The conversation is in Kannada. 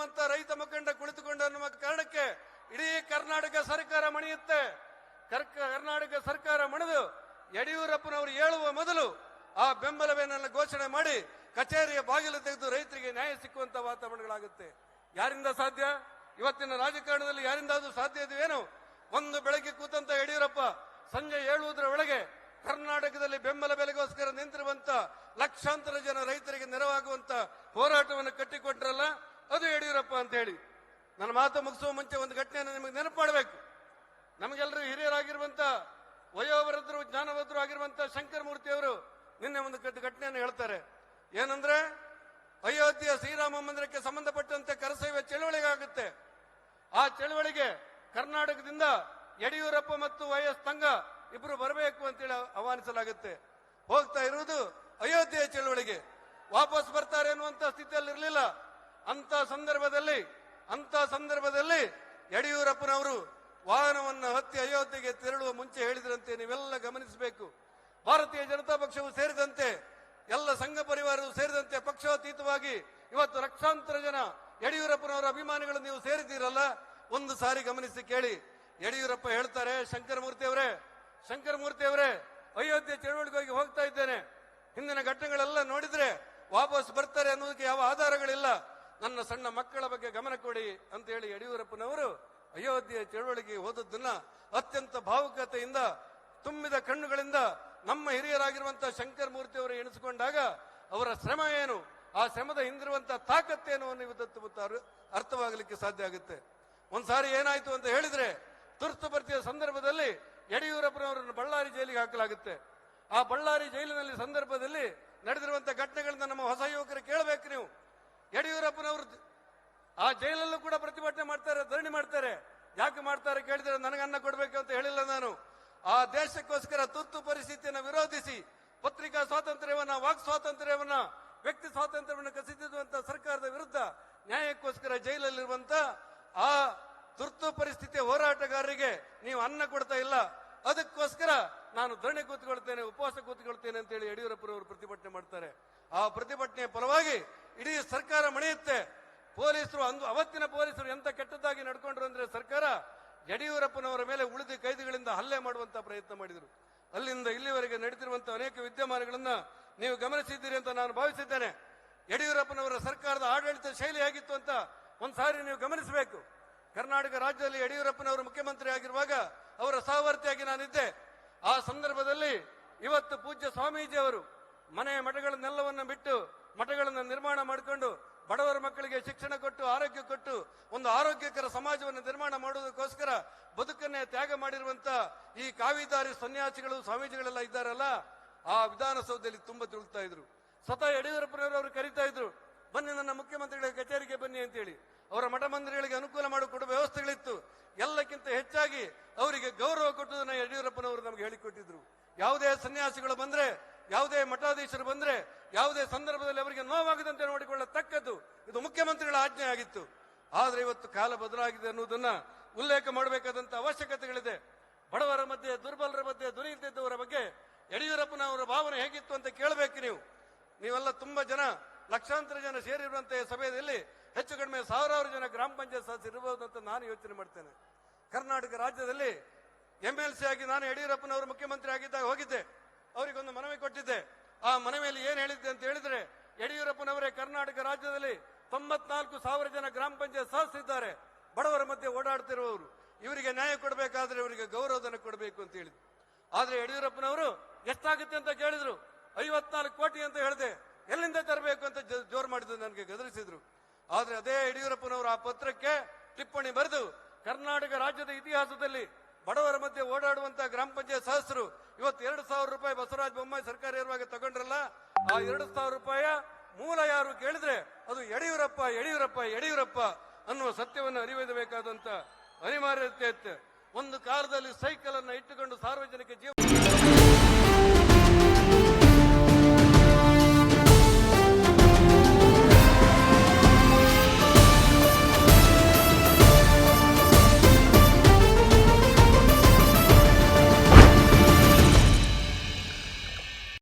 ಅನ್ನುವಂತ ರೈತ ಮುಖಂಡ ಕುಳಿತುಕೊಂಡು ಅನ್ನುವ ಕಾರಣಕ್ಕೆ ಇಡೀ ಕರ್ನಾಟಕ ಸರ್ಕಾರ ಮಣಿಯುತ್ತೆ. ಕರ್ನಾಟಕ ಸರ್ಕಾರ ಮಣಿದು ಯಡಿಯೂರಪ್ಪನವರು ಹೇಳುವ ಮೊದಲು ಆ ಬೆಂಬಲ ಬೆಲೆಯನ್ನು ಘೋಷಣೆ ಮಾಡಿ ಕಚೇರಿಯ ಬಾಗಿಲು ತೆಗೆದು ರೈತರಿಗೆ ನ್ಯಾಯ ಸಿಕ್ಕುವಂತ ವಾತಾವರಣಗಳಾಗುತ್ತೆ. ಯಾರಿಂದ ಸಾಧ್ಯ? ಇವತ್ತಿನ ರಾಜಕಾರಣದಲ್ಲಿ ಯಾರಿಂದಾದ್ರೂ ಸಾಧ್ಯ ಇದೆಯೇನು? ಒಂದು ಬೆಳಗ್ಗೆ ಕೂತಂತ ಯಡಿಯೂರಪ್ಪ ಸಂಜೆ 7 ಒಳಗೆ ಕರ್ನಾಟಕದಲ್ಲಿ ಬೆಂಬಲ ಬೆಲೆಗೋಸ್ಕರ ನಿಂತಿರುವಂತ ಲಕ್ಷಾಂತರ ಜನ ರೈತರಿಗೆ ನೆರವಾಗುವಂತ ಹೋರಾಟವನ್ನು ಕಟ್ಟಿಕೊಟ್ರಲ್ಲ, ಅದು ಯಡಿಯೂರಪ್ಪ ಅಂತ ಹೇಳಿ. ನನ್ನ ಮಾತು ಮುಗಿಸುವ ಮುಂಚೆ ಒಂದು ಘಟನೆಯನ್ನು ನಿಮಗೆ ನೆನಪು ಮಾಡಬೇಕು. ನಮಗೆಲ್ಲರೂ ಹಿರಿಯರಾಗಿರುವಂತ ವಯೋವೃದ್ಧರು ಜ್ಞಾನವೃದ್ಧರು ಆಗಿರುವಂತ ಶಂಕರಮೂರ್ತಿ ಅವರು ನಿನ್ನೆ ಒಂದು ಘಟನೆಯನ್ನು ಹೇಳ್ತಾರೆ. ಏನಂದ್ರೆ, ಅಯೋಧ್ಯೆಯ ಶ್ರೀರಾಮ ಮಂದಿರಕ್ಕೆ ಸಂಬಂಧಪಟ್ಟಂತೆ ಕರಸೇವೆ ಚಳವಳಿಗಾಗುತ್ತೆ. ಆ ಚಳವಳಿಗೆ ಕರ್ನಾಟಕದಿಂದ ಯಡಿಯೂರಪ್ಪ ಮತ್ತು ವೈಎಸ್ ತಂಗ ಇಬ್ರು ಬರಬೇಕು ಅಂತೇಳಿ ಆಹ್ವಾನಿಸಲಾಗುತ್ತೆ. ಹೋಗ್ತಾ ಇರುವುದು ಅಯೋಧ್ಯೆಯ ಚಳವಳಿಗೆ. ವಾಪಸ್ ಬರ್ತಾರೆ ಅನ್ನುವಂತ ಸ್ಥಿತಿಯಲ್ಲಿ ಇರಲಿಲ್ಲ. ಅಂತ ಸಂದರ್ಭದಲ್ಲಿ ಯಡಿಯೂರಪ್ಪನವರು ವಾಹನವನ್ನು ಹತ್ತಿ ಅಯೋಧ್ಯೆಗೆ ತೆರಳುವ ಮುಂಚೆ ಹೇಳಿದ್ರಂತೆ, ನೀವೆಲ್ಲ ಗಮನಿಸಬೇಕು, ಭಾರತೀಯ ಜನತಾ ಪಕ್ಷವು ಸೇರಿದಂತೆ ಎಲ್ಲ ಸಂಘ ಪರಿವಾರವು ಸೇರಿದಂತೆ ಪಕ್ಷಾತೀತವಾಗಿ ಇವತ್ತು ಲಕ್ಷಾಂತರ ಜನ ಯಡಿಯೂರಪ್ಪನವರ ಅಭಿಮಾನಿಗಳು ನೀವು ಸೇರಿದ್ದೀರಲ್ಲ, ಒಂದು ಸಾರಿ ಗಮನಿಸಿ ಕೇಳಿ. ಯಡಿಯೂರಪ್ಪ ಹೇಳ್ತಾರೆ, ಶಂಕರಮೂರ್ತಿ ಅವರೇ ಅಯೋಧ್ಯೆ ಚಳವಳಿಗಾಗಿ ಹೋಗ್ತಾ ಇದ್ದೇನೆ, ಹಿಂದಿನ ಘಟನೆಗಳೆಲ್ಲ ನೋಡಿದ್ರೆ ವಾಪಸ್ ಬರ್ತಾರೆ ಅನ್ನೋದಕ್ಕೆ ಯಾವ ಆಧಾರಗಳಿಲ್ಲ, ನನ್ನ ಸಣ್ಣ ಮಕ್ಕಳ ಬಗ್ಗೆ ಗಮನ ಕೊಡಿ ಅಂತ ಹೇಳಿ ಯಡಿಯೂರಪ್ಪನವರು ಅಯೋಧ್ಯೆ ಚಳವಳಿಗೆ ಹೋದದ್ದನ್ನ ಅತ್ಯಂತ ಭಾವುಕತೆಯಿಂದ ತುಂಬಿದ ಕಣ್ಣುಗಳಿಂದ ನಮ್ಮ ಹಿರಿಯರಾಗಿರುವಂತಹ ಶಂಕರಮೂರ್ತಿ ಅವರು ಎಣಿಸಿಕೊಂಡಾಗ ಅವರ ಶ್ರಮ ಏನು, ಆ ಶ್ರಮದ ಹಿಂದಿರುವಂತಹ ತಾಕತ್ತೇನು ಅನ್ನುವುದು ಅರ್ಥವಾಗಲಿಕ್ಕೆ ಸಾಧ್ಯ ಆಗುತ್ತೆ. ಒಂದ್ಸಾರಿ ಏನಾಯ್ತು ಅಂತ ಹೇಳಿದ್ರೆ, ತುರ್ತು ಪರಿಸ್ಥಿತಿಯ ಸಂದರ್ಭದಲ್ಲಿ ಯಡಿಯೂರಪ್ಪನವರನ್ನು ಬಳ್ಳಾರಿ ಜೈಲಿಗೆ ಹಾಕಲಾಗುತ್ತೆ. ಆ ಬಳ್ಳಾರಿ ಜೈಲಿನಲ್ಲಿ ಸಂದರ್ಭದಲ್ಲಿ ನಡೆದಿರುವಂತಹ ಘಟನೆಗಳನ್ನ ನಮ್ಮ ಹೊಸ ಯುವಕರು ಕೇಳಬೇಕು ನೀವು. ಯಡಿಯೂರಪ್ಪನವರು ಆ ಜೈಲಲ್ಲೂ ಕೂಡ ಪ್ರತಿಭಟನೆ ಮಾಡ್ತಾರೆ, ಧರಣಿ ಮಾಡ್ತಾರೆ. ಯಾಕೆ ಮಾಡ್ತಾರೆ ಕೇಳಿದ್ರೆ, ನನಗನ್ನ ಕೊಡಬೇಕು ಅಂತ ಹೇಳಿಲ್ಲ ನಾನು. ಆ ದೇಶಕ್ಕೋಸ್ಕರ ತುರ್ತು ಪರಿಸ್ಥಿತಿಯನ್ನು ವಿರೋಧಿಸಿ ಪತ್ರಿಕಾ ಸ್ವಾತಂತ್ರ್ಯವನ್ನ, ವಾಕ್ ಸ್ವಾತಂತ್ರ್ಯವನ್ನ, ವ್ಯಕ್ತಿ ಸ್ವಾತಂತ್ರ್ಯವನ್ನು ಕಸಿದಿರುವಂತಹ ಸರ್ಕಾರದ ವಿರುದ್ಧ ನ್ಯಾಯಕ್ಕೋಸ್ಕರ ಜೈಲಲ್ಲಿರುವಂತ ಆ ತುರ್ತು ಪರಿಸ್ಥಿತಿಯ ಹೋರಾಟಗಾರರಿಗೆ ನೀವು ಅನ್ನ ಕೊಡ್ತಾ ಇಲ್ಲ, ಅದಕ್ಕೋಸ್ಕರ ನಾನು ಧರಣಿ ಕೂತ್ಕೊಳ್ತೇನೆ, ಉಪವಾಸ ಕೂತ್ಕೊಳ್ತೇನೆ ಅಂತ ಹೇಳಿ ಯಡಿಯೂರಪ್ಪನವರು ಪ್ರತಿಭಟನೆ ಮಾಡ್ತಾರೆ. ಆ ಪ್ರತಿಭಟನೆಯ ಪರವಾಗಿ ಇಡೀ ಸರ್ಕಾರ ಮಣಿಯುತ್ತೆ. ಪೊಲೀಸರು ಅವತ್ತಿನ ಪೊಲೀಸರು ಎಂತ ಕೆಟ್ಟದ್ದಾಗಿ ನಡ್ಕೊಂಡ್ರು ಅಂದ್ರೆ, ಸರ್ಕಾರ ಯಡಿಯೂರಪ್ಪನವರ ಮೇಲೆ ಉಳಿದ ಕೈದಿಗಳಿಂದ ಹಲ್ಲೆ ಮಾಡುವಂತ ಪ್ರಯತ್ನ ಮಾಡಿದರು. ಅಲ್ಲಿಂದ ಇಲ್ಲಿವರೆಗೆ ನಡೆದಿರುವಂತಹ ಅನೇಕ ವಿದ್ಯಮಾನಗಳನ್ನ ನೀವು ಗಮನಿಸಿದ್ದೀರಿ ಅಂತ ನಾನು ಭಾವಿಸಿದ್ದೇನೆ. ಯಡಿಯೂರಪ್ಪನವರ ಸರ್ಕಾರದ ಆಡಳಿತ ಶೈಲಿ ಆಗಿತ್ತು ಅಂತ ಒಂದ್ಸಾರಿ ನೀವು ಗಮನಿಸಬೇಕು. ಕರ್ನಾಟಕ ರಾಜ್ಯದಲ್ಲಿ ಯಡಿಯೂರಪ್ಪನವರು ಮುಖ್ಯಮಂತ್ರಿ ಆಗಿರುವಾಗ ಅವರ ಸಹವರ್ತಿಯಾಗಿ ನಾನಿದ್ದೆ. ಆ ಸಂದರ್ಭದಲ್ಲಿ ಇವತ್ತು ಪೂಜ್ಯ ಸ್ವಾಮೀಜಿ ಅವರು ಮಠಗಳನ್ನೆಲ್ಲವನ್ನ ಬಿಟ್ಟು ಮಠಗಳನ್ನು ನಿರ್ಮಾಣ ಮಾಡಿಕೊಂಡು ಬಡವರ ಮಕ್ಕಳಿಗೆ ಶಿಕ್ಷಣ ಕೊಟ್ಟು, ಆರೋಗ್ಯ ಕೊಟ್ಟು, ಒಂದು ಆರೋಗ್ಯಕರ ಸಮಾಜವನ್ನು ನಿರ್ಮಾಣ ಮಾಡುವುದಕ್ಕೋಸ್ಕರ ಬದುಕನ್ನೇ ತ್ಯಾಗ ಮಾಡಿರುವಂತ ಈ ಕಾವಿದಾರಿ ಸನ್ಯಾಸಿಗಳು, ಸ್ವಾಮೀಜಿಗಳೆಲ್ಲ ಇದ್ದಾರಲ್ಲ, ಆ ವಿಧಾನಸೌಧದಲ್ಲಿ ತುಂಬಾ ತಿಳುತ್ತಾ ಇದ್ರು. ಸ್ವತಃ ಯಡಿಯೂರಪ್ಪನವರು ಕರೀತಾ ಇದ್ರು, ಬನ್ನಿ ನನ್ನ ಮುಖ್ಯಮಂತ್ರಿಗಳ ಕಚೇರಿಗೆ ಬನ್ನಿ ಅಂತೇಳಿ. ಅವರ ಮಠ ಮಂದಿರಗಳಿಗೆ ಅನುಕೂಲ ಮಾಡಿಕೊಡುವ ವ್ಯವಸ್ಥೆಗಳಿತ್ತು. ಎಲ್ಲಕ್ಕಿಂತ ಹೆಚ್ಚಾಗಿ ಅವರಿಗೆ ಗೌರವ ಕೊಟ್ಟುದನ್ನ ಯಡಿಯೂರಪ್ಪನವರು ನಮಗೆ ಹೇಳಿಕೊಟ್ಟಿದ್ರು. ಯಾವುದೇ ಸನ್ಯಾಸಿಗಳು ಬಂದ್ರೆ, ಯಾವುದೇ ಮಠಾಧೀಶರು ಬಂದ್ರೆ, ಯಾವುದೇ ಸಂದರ್ಭದಲ್ಲಿ ಅವರಿಗೆ ನೋವಾಗದಂತೆ ನೋಡಿಕೊಳ್ಳತಕ್ಕದ್ದು ಇದು ಮುಖ್ಯಮಂತ್ರಿಗಳ ಆಜ್ಞೆ ಆಗಿತ್ತು. ಆದ್ರೆ ಇವತ್ತು ಕಾಲ ಬದಲಾಗಿದೆ ಅನ್ನುವುದನ್ನ ಉಲ್ಲೇಖ ಮಾಡಬೇಕಾದಂತ ಅವಶ್ಯಕತೆಗಳಿದೆ. ಬಡವರ ಮಧ್ಯೆ, ದುರ್ಬಲರ ಮಧ್ಯೆ ದುಡಿಯುತ್ತಿದ್ದವರ ಬಗ್ಗೆ ಯಡಿಯೂರಪ್ಪನವರ ಭಾವನೆ ಹೇಗಿತ್ತು ಅಂತ ಕೇಳಬೇಕು ನೀವು. ನೀವೆಲ್ಲ ತುಂಬಾ ಜನ, ಲಕ್ಷಾಂತರ ಜನ ಸೇರಿರುವಂತಹ ಸಭೆಯಲ್ಲಿ ಹೆಚ್ಚು ಕಡಿಮೆ 1000 ಜನ ಗ್ರಾಮ ಪಂಚಾಯತ್ ಸದಸ್ಯರು ಇರಬಹುದು ಅಂತ ನಾನು ಯೋಚನೆ ಮಾಡ್ತೇನೆ. ಕರ್ನಾಟಕ ರಾಜ್ಯದಲ್ಲಿ MLC ಆಗಿ ನಾನು ಯಡಿಯೂರಪ್ಪನವರು ಮುಖ್ಯಮಂತ್ರಿ ಆಗಿದ್ದಾಗ ಹೋಗಿದ್ದೆ. ಅವರಿಗೊಂದು ಮನವಿ ಕೊಟ್ಟಿದ್ದೆ. ಆ ಮನವಿಯಲ್ಲಿ ಏನ್ ಹೇಳಿದ್ದೆ ಅಂತ ಹೇಳಿದ್ರೆ, ಯಡಿಯೂರಪ್ಪನವರೇ ಕರ್ನಾಟಕ ರಾಜ್ಯದಲ್ಲಿ 94,000 ಜನ ಗ್ರಾಮ ಪಂಚಾಯತ್ ಸದಸ್ಯರಿದ್ದಾರೆ, ಬಡವರ ಮಧ್ಯೆ ಓಡಾಡ್ತಿರುವವರು, ಇವರಿಗೆ ನ್ಯಾಯ ಕೊಡಬೇಕಾದ್ರೆ ಇವರಿಗೆ ಗೌರವಧನ ಕೊಡಬೇಕು ಅಂತ ಹೇಳಿದ್ರು. ಆದ್ರೆ ಯಡಿಯೂರಪ್ಪನವರು ಎಷ್ಟಾಗುತ್ತೆ ಅಂತ ಕೇಳಿದ್ರು. 54 ಕೋಟಿ ಅಂತ ಹೇಳಿದೆ. ಎಲ್ಲಿಂದ ತರಬೇಕು ಅಂತ ಜೋರು ಮಾಡಿದ್ರು, ನನಗೆ ಗದರಿಸಿದ್ರು. ಆದ್ರೆ ಅದೇ ಯಡಿಯೂರಪ್ಪನವರು ಆ ಪತ್ರಕ್ಕೆ ಟಿಪ್ಪಣಿ ಬರೆದು, ಕರ್ನಾಟಕ ರಾಜ್ಯದ ಇತಿಹಾಸದಲ್ಲಿ ಬಡವರ ಮಧ್ಯೆ ಓಡಾಡುವಂತಹ ಗ್ರಾಮ ಪಂಚಾಯತ್ ಸದಸ್ಯರು ಇವತ್ತು 2,000 ರೂಪಾಯಿ ಬಸವರಾಜ ಬೊಮ್ಮಾಯಿ ಸರ್ಕಾರ ಇರುವಾಗ ತಗೊಂಡ್ರಲ್ಲ, ಆ 2,000 ರೂಪಾಯಿಯ ಮೂಲ ಯಾರು ಕೇಳಿದ್ರೆ ಅದು ಯಡಿಯೂರಪ್ಪ ಅನ್ನುವ ಸತ್ಯವನ್ನು ಅರಿಯಬೇಕಾದಂತ ಅನಿವಾರ್ಯತೆ ಇತ್ತು. ಒಂದು ಕಾಲದಲ್ಲಿ ಸೈಕಲ್ ಅನ್ನ ಇಟ್ಟುಕೊಂಡು ಸಾರ್ವಜನಿಕ ಜೀವ